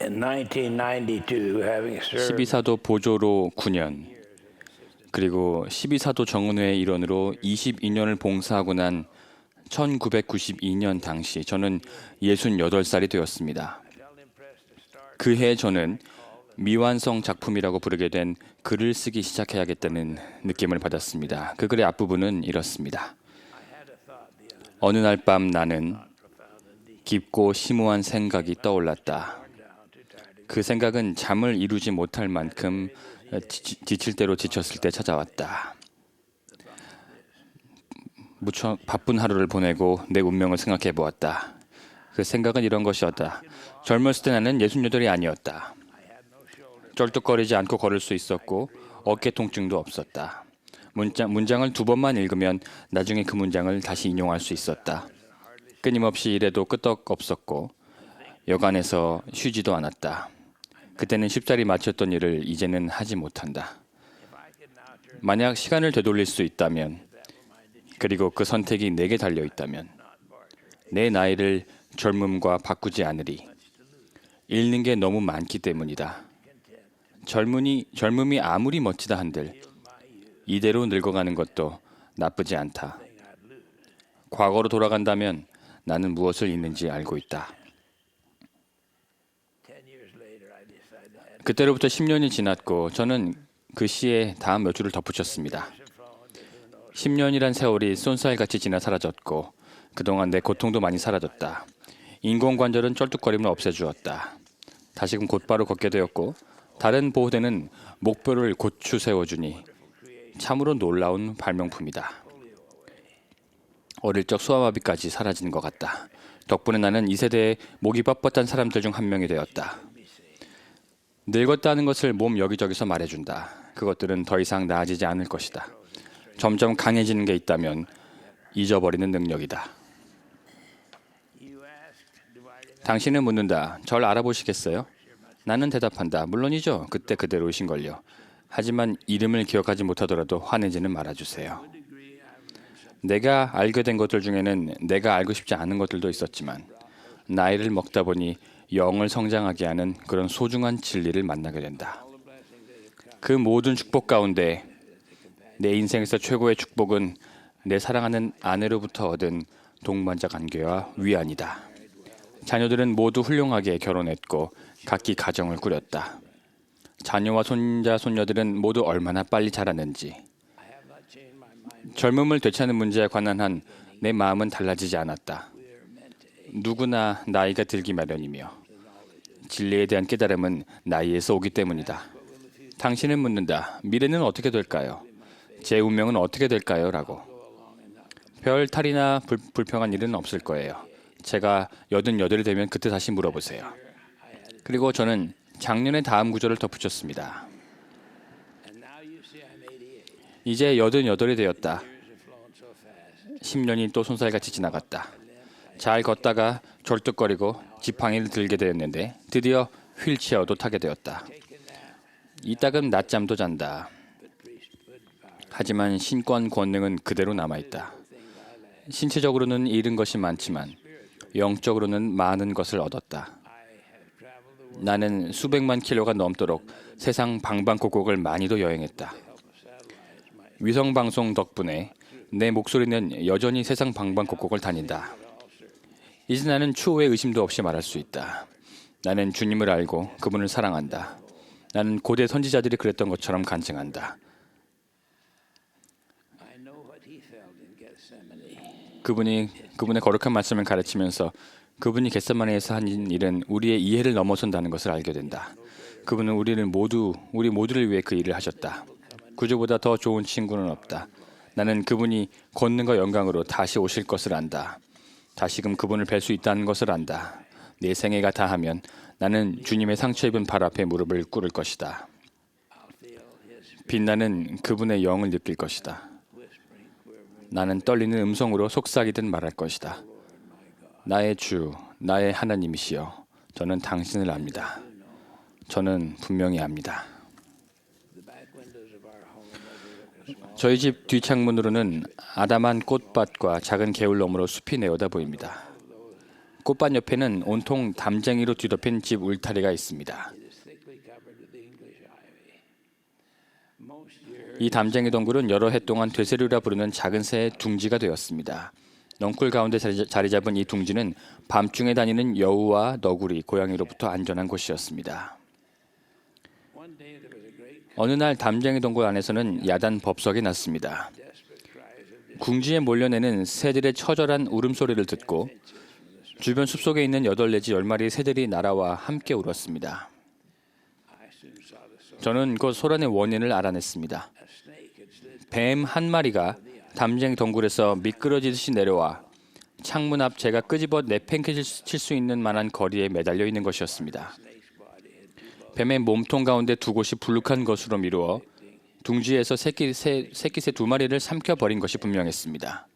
In 1992, having served 12사도 보조로 9년, 그리고 12사도 정은회의 일원으로 22년을 봉사하고 난 1992년 당시 저는 68살이 되었습니다. 그해 저는 미완성 작품이라고 부르게 된 글을 쓰기 시작해야겠다는 느낌을 받았습니다. 그 글의 앞부분은 이렇습니다. 어느 날 밤 나는 깊고 심오한 생각이 떠올랐다. 그 생각은 잠을 이루지 못할 만큼 지칠 대로 지쳤을 때 찾아왔다. 무척 바쁜 하루를 보내고 내 운명을 생각해 보았다. 그 생각은 이런 것이었다. 젊었을 때 나는 68이 아니었다. 쩔뚝거리지 않고 걸을 수 있었고 어깨 통증도 없었다. 문장을 2번만 읽으면 나중에 그 문장을 다시 인용할 수 있었다. 끊임없이 일해도 끄떡없었고 여간에서 쉬지도 않았다. 그때는 쉽사리 마쳤던 일을 이제는 하지 못한다. 만약 시간을 되돌릴 수 있다면, 그리고 그 선택이 내게 달려 있다면 내 나이를 젊음과 바꾸지 않으리. 잃는 게 너무 많기 때문이다. 젊음이 아무리 멋지다 한들 이대로 늙어가는 것도 나쁘지 않다. 과거로 돌아간다면 나는 무엇을 잃는지 알고 있다. 그때로부터 10년이 지났고 저는 그 시에 다음 몇 줄을 덧붙였습니다. 10년이란 세월이 쏜살같이 지나 사라졌고 그동안 내 고통도 많이 사라졌다. 인공관절은 쩔뚝거림을 없애주었다. 다시금 곧바로 걷게 되었고 다른 보호대는 목표를 고추 세워주니 참으로 놀라운 발명품이다. 어릴 적 소아마비까지 사라지는 것 같다. 덕분에 나는 이 세대의 목이 뻣뻣한 사람들 중 한 명이 되었다. 늙었다는 것을 몸 여기저기서 말해준다. 그것들은 더 이상 나아지지 않을 것이다. 점점 강해지는 게 있다면 잊어버리는 능력이다. 당신은 묻는다. 절 알아보시겠어요? 나는 대답한다. 물론이죠. 그때 그대로이신걸요. 하지만 이름을 기억하지 못하더라도 화내지는 말아주세요. 내가 알게 된 것들 중에는 내가 알고 싶지 않은 것들도 있었지만 나이를 먹다 보니 영을 성장하게 하는 그런 소중한 진리를 만나게 된다. 그 모든 축복 가운데 내 인생에서 최고의 축복은 내 사랑하는 아내로부터 얻은 동반자 관계와 위안이다. 자녀들은 모두 훌륭하게 결혼했고 각기 가정을 꾸렸다. 자녀와 손자, 손녀들은 모두 얼마나 빨리 자라는지. 젊음을 되찾는 문제에 관한 한 내 마음은 달라지지 않았다. 누구나 나이가 들기 마련이며 진리에 대한 깨달음은 나이에서 오기 때문이다. 당신은 묻는다. 미래는 어떻게 될까요? 제 운명은 어떻게 될까요? 라고. 별 탈이나 불평한 일은 없을 거예요. 제가 88이 되면 그때 다시 물어보세요. 그리고 저는 작년에 다음 구절을 덧붙였습니다. 이제 88이 되었다. 10년이 또 손살같이 지나갔다. 잘 걷다가 절뚝거리고 지팡이를 들게 되었는데 드디어 휠체어도 타게 되었다. 이따금 낮잠도 잔다. 하지만 신권 권능은 그대로 남아있다. 신체적으로는 잃은 것이 많지만 영적으로는 많은 것을 얻었다. 나는 수백만 킬로가 넘도록 세상 방방곡곡을 많이도 여행했다. 위성방송 덕분에 내 목소리는 여전히 세상 방방곡곡을 다닌다. 이제 나는 추후에 의심도 없이 말할 수 있다. 나는 주님을 알고 그분을 사랑한다. 나는 고대 선지자들이 그랬던 것처럼 간증한다. 그분의 거룩한 말씀을 가르치면서 그분이 겟세마네에서 한 일은 우리의 이해를 넘어선다는 것을 알게 된다. 그분은 우리 모두를 위해 그 일을 하셨다. 구주보다 더 좋은 친구는 없다. 나는 그분이 권능과 영광으로 다시 오실 것을 안다. 다시금 그분을 뵐 수 있다는 것을 안다. 내 생애가 다하면 나는 주님의 상처 입은 발 앞에 무릎을 꿇을 것이다. 빛나는 그분의 영을 느낄 것이다. 나는 떨리는 음성으로 속삭이듯 말할 것이다. 나의 주, 나의 하나님이시여, 저는 당신을 압니다. 저는 분명히 압니다. 저희 집 뒷창문으로는 아담한 꽃밭과 작은 개울 너머로 숲이 내려다 보입니다. 꽃밭 옆에는 온통 담쟁이로 뒤덮인 집 울타리가 있습니다. 이 담쟁이 동굴은 여러 해 동안 되새류라 부르는 작은 새의 둥지가 되었습니다. 넝쿨 가운데 자리 잡은 이 둥지는 밤중에 다니는 여우와 너구리, 고양이로부터 안전한 곳이었습니다. 어느 날 담쟁이 동굴 안에서는 야단 법석이 났습니다. 궁지에 몰려내는 새들의 처절한 울음소리를 듣고 주변 숲속에 있는 8 내지 10마리의 새들이 날아와 함께 울었습니다. 저는 그 소란의 원인을 알아냈습니다. 뱀 한 마리가 담쟁이 동굴에서 미끄러지듯이 내려와 창문 앞 제가 끄집어 내팽개칠 수 있는 만한 거리에 매달려 있는 것이었습니다. 뱀의 몸통 가운데 2곳이 불룩한 것으로 미루어 둥지에서 새끼새 2마리를 삼켜버린 것이 분명했습니다.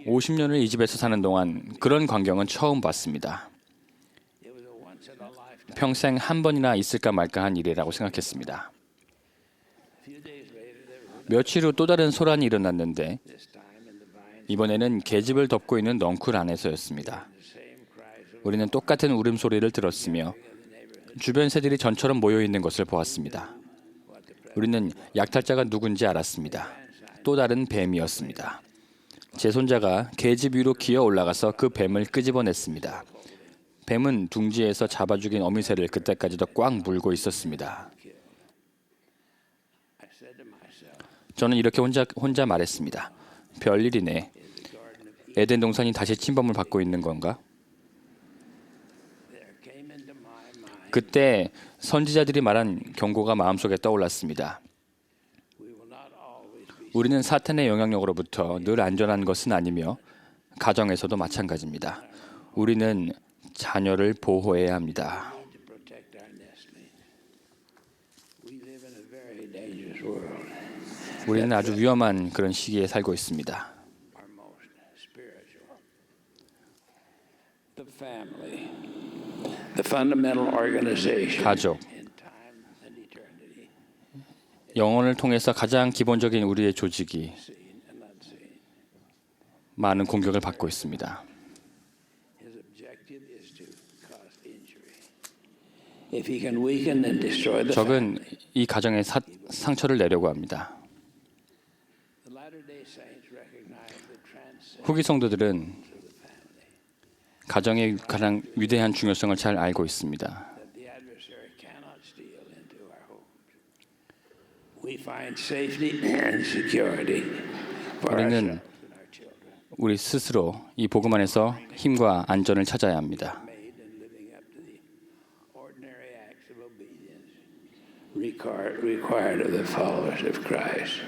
50년을 이 집에서 사는 동안 그런 광경은 처음 봤습니다. 평생 한 번이나 있을까 말까 한 일이라고 생각했습니다. 며칠 후 또 다른 소란이 일어났는데 이번에는 계집을 덮고 있는 넝쿨 안에서였습니다. 우리는 똑같은 울음소리를 들었으며 주변 새들이 전처럼 모여있는 것을 보았습니다. 우리는 약탈자가 누군지 알았습니다. 또 다른 뱀이었습니다. 제 손자가 계집 위로 기어 올라가서 그 뱀을 끄집어냈습니다. 뱀은 둥지에서 잡아 죽인 어미새를 그때까지도 꽉 물고 있었습니다. 저는 이렇게 혼자 말했습니다. 별일이네. 에덴 동산이 다시 침범을 받고 있는 건가? 그때 선지자들이 말한 경고가 마음속에 떠올랐습니다. 우리는 사탄의 영향력으로부터 늘 안전한 것은 아니며 가정에서도 마찬가지입니다. 우리는 자녀를 보호해야 합니다. 우리는 아주 위험한 그런 시기에 살고 있습니다. 가족, 영혼을 통해서 가장 기본적인 우리의 조직이 많은 공격을 받고 있습니다. 적은 이 가정에 상처를 내려고 합니다. 후기 성도들은 가정의 가장 위대한 중요성을 잘 알고 있습니다. 우리는 우리 스스로 이 복음 안에서 힘과 안전을 찾아야 합니다. required of the followers of Christ.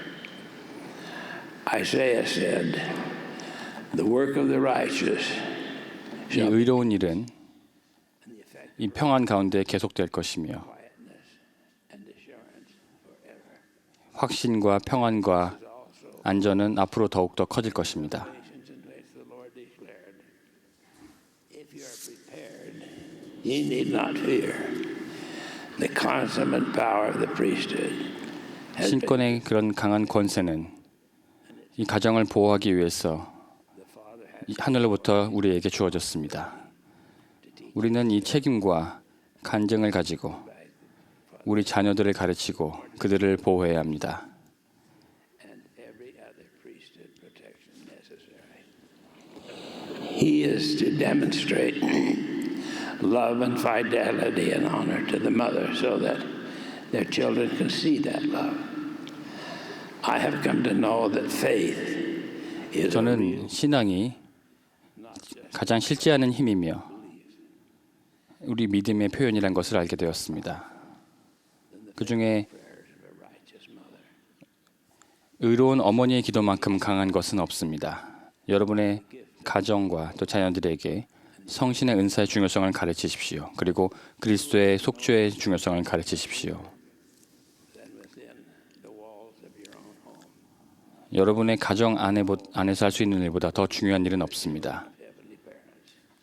Isaiah said, "The work of the righteous." 이 의로운 일은 이 평안 가운데 계속될 것이며 확신과 평안과 안전은 앞으로 더욱더 커질 것입니다. Ye need not fear. The consummate power of the priesthood has been 신권의 그런 강한 권세는 이 가정을 보호하기 위해서 이 하늘로부터 우리에게 주어졌습니다. 우리는 이 책임과 간증을 가지고 우리 자녀들을 가르치고 그들을 보호해야 합니다. and every other priesthood protection necessary. He is to demonstrate love and fidelity and honor to the mother so that their children can see that love. I have come to know that faith is a real, 저는 신앙이 가장 실제하는 힘이며 우리 믿음의 표현이란 것을 알게 되었습니다. 그 중에 의로운 어머니의 기도만큼 강한 것은 없습니다. 여러분의 가정과 또 자녀들에게 성신의 은사의 중요성을 가르치십시오. 그리고 그리스도의 속죄의 중요성을 가르치십시오. 여러분의 가정 안에서 할 수 있는 일보다 더 중요한 일은 없습니다.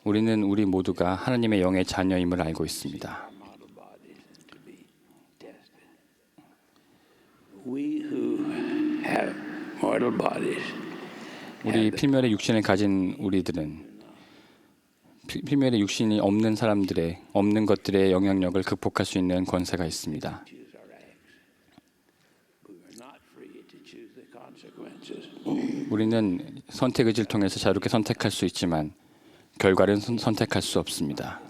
우리는 우리 모두가 하나님의 영의 자녀임을 알고 있습니다. we who have mortal bodies 우리 필멸의 육신을 가진 우리들은 필멸의 육신이 없는 사람들의 없는 것들의 영향력을 극복할 수 있는 권세가 있습니다. choose our acts. We are not free to choose the consequences. 우리는 선택 의지를 통해서 자유롭게 선택할 수 있지만 결과는 선택할 수 없습니다.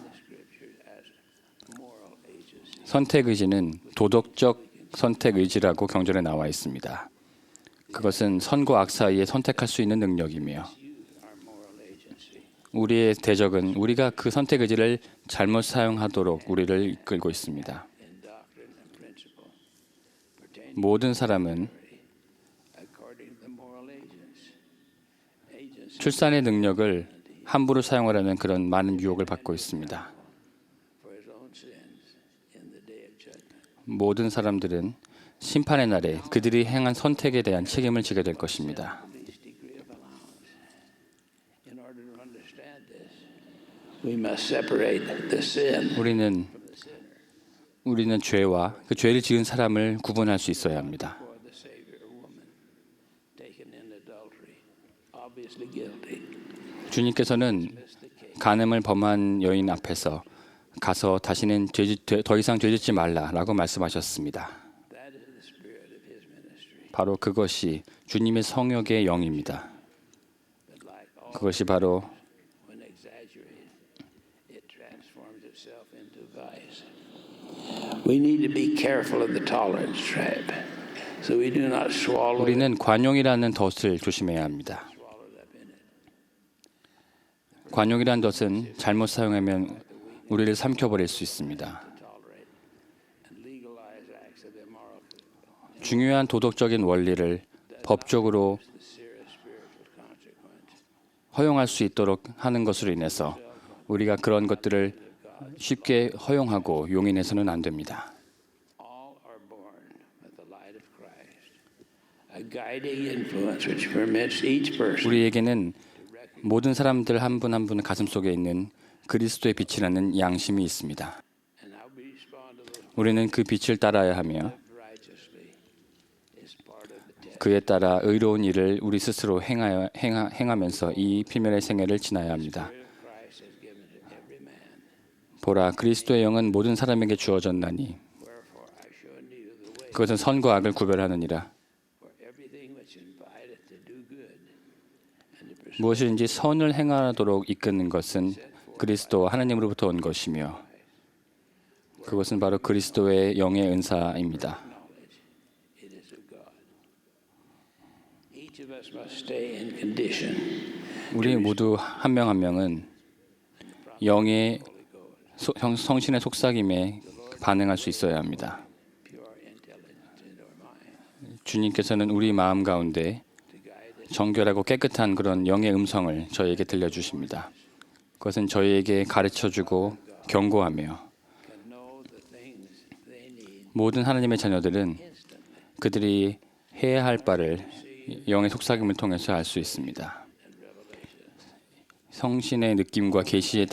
Moral agency. 선택 의지는 도덕적 선택 의지라고 경전에 나와 있습니다. 그것은 선과 악 사이에 선택할 수 있는 능력이며 Our moral agency. 우리의 대적은 우리가 그 선택 의지를 잘못 사용하도록 우리를 이끌고 있습니다. In doctrine and principle pertaining 모든 사람은 according to the moral agency 출산의 능력을 함부로 사용하려는 그런 많은 유혹을 받고 있습니다. for his own sins in the day of judgment. 모든 사람들은 심판의 날에 그들이 행한 선택에 대한 책임을 지게 될 것입니다. Least degree of allowance. In order to understand this, we must separate the sin 우리는 죄와 그 죄를 지은 사람을 구분할 수 있어야 합니다. for the Savior woman taken in adultery, obviously guilty. 주님께서는 간음을 범한 여인 앞에서 가서 다시는 더 이상 죄짓지 말라라고 말씀하셨습니다. That is the spirit of his ministry. 바로 그것이 주님의 성역의 영입니다. But like all 그것이 바로 when exaggerated, it transforms itself into vice. We need to be careful of the tolerance trap, so we do not swallow it, 우리는 관용이라는 덫을 조심해야 합니다. swallowed up in it. 관용이라는 덫은 잘못 사용하면 우리를 삼켜버릴 수 있습니다. Tolerate and legalize acts of immoral, 중요한 도덕적인 원리를 법적으로 the serious spiritual consequence. 허용할 수 있도록 하는 것으로 인해서 우리가 그런 것들을 쉽게 허용하고 용인해서는 안 됩니다. All are born with the light of Christ, a guiding influence which permits each person 우리에게는 모든 사람들 한 분 한 분 가슴 속에 있는 그리스도의 빛이라는 양심이 있습니다. and how we respond to those 우리는 그 빛을 따라야 하며 lived righteously is part of the test. 그에 따라 의로운 일을 우리 스스로 행하면서 이 필멸의 생애를 지나야 합니다. The Spirit of Christ has given to every man. 보라, 그리스도의 영은 모든 사람에게 주어졌나니 Wherefore I show unto you the way 그것은 선과 악을 구별하느니라. for everything which inviteth to do good and to pursue 무엇이든지 선을 행하도록 이끄는 것은 그리스도 하나님으로부터 온 것이며 그것은 바로 그리스도의 영의 은사입니다. knowledge. It is of God. Each of us must stay in condition. 우리 모두 한 명 한 명은 영의 성신의 속삭임에 반응할 수 있어야 합니다. Pure intelligence into our mind 주님께서는 우리 마음 가운데 to guide us 정결하고 깨끗한 그런 영의 음성을 저희에게 들려주십니다. 그것은 저희에게 가르쳐주고 경고하며 can know the things they need 모든 하나님의 자녀들은 instantly. 그들이 해야 할 바를 영의 속삭임을 통해서 알 수 있습니다. 성신의 느낌과 계시에 따라